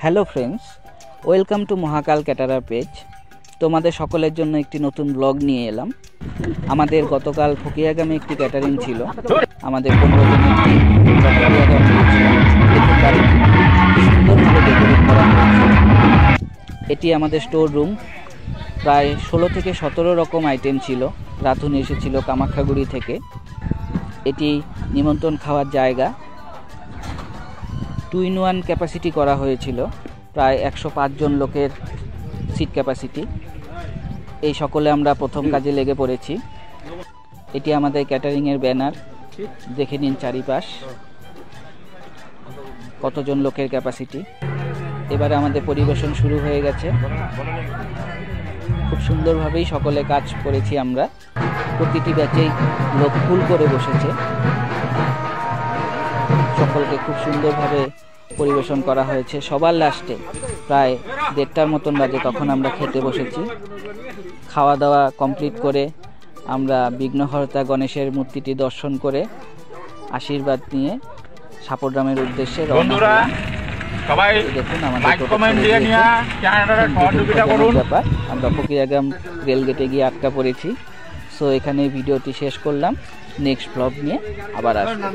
Hello friends, welcome to Mahakal caterer page. তোমাদের সকলের জন্য একটি নতুন ব্লগ নিয়ে এলাম। আমাদের গতকাল ফকিরাগামে একটি ক্যাটারিং ছিল, আমাদের 15 জনের টিম। সুন্দরভাবে ডেকোরেট করা হয়েছে। এটি আমাদের স্টোর রুম। প্রায় 16 থেকে 17 রকম আইটেম ছিল। রাঁধুনি এসেছিল কামাখ্যাগুড়ি থেকে। এটি নিমন্ত্রণ খাওয়ার জায়গা। 2-in-1 ক্যাপাসিটি করা হয়েছিল, প্রায় 105 জন লোকের সিট ক্যাপাসিটি। এই সকলে আমরা প্রথম কাজে লেগে পড়েছি। এটি আমাদের ক্যাটারিংয়ের ব্যানার, দেখে নিন চারিপাশ কতজন লোকের ক্যাপাসিটি। এবারে আমাদের পরিবেশন শুরু হয়ে গেছে। খুব সুন্দরভাবেই সকলে কাজ করেছি আমরা। প্রতিটি ব্যাচেই লোক ফুল করে বসেছে। সকলকে খুব সুন্দরভাবে পরিবেশন করা হয়েছে। সবার লাস্টে প্রায় 1:30টার মতন বাজে, তখন আমরা খেতে বসেছি। খাওয়া দাওয়া কমপ্লিট করে আমরা বিঘ্নহর্তা গণেশের মূর্তিটি দর্শন করে আশীর্বাদ নিয়ে সাপড়গ্রামের উদ্দেশ্যে রওনা হলাম। দেখুন আমাদের ব্যাপার, আমরা ফকিরাগাম রেলগেটে গিয়ে আটকা পড়েছি। সো এখানে ভিডিওটি শেষ করলাম। নেক্সট ব্লগ নিয়ে আবার আসবো।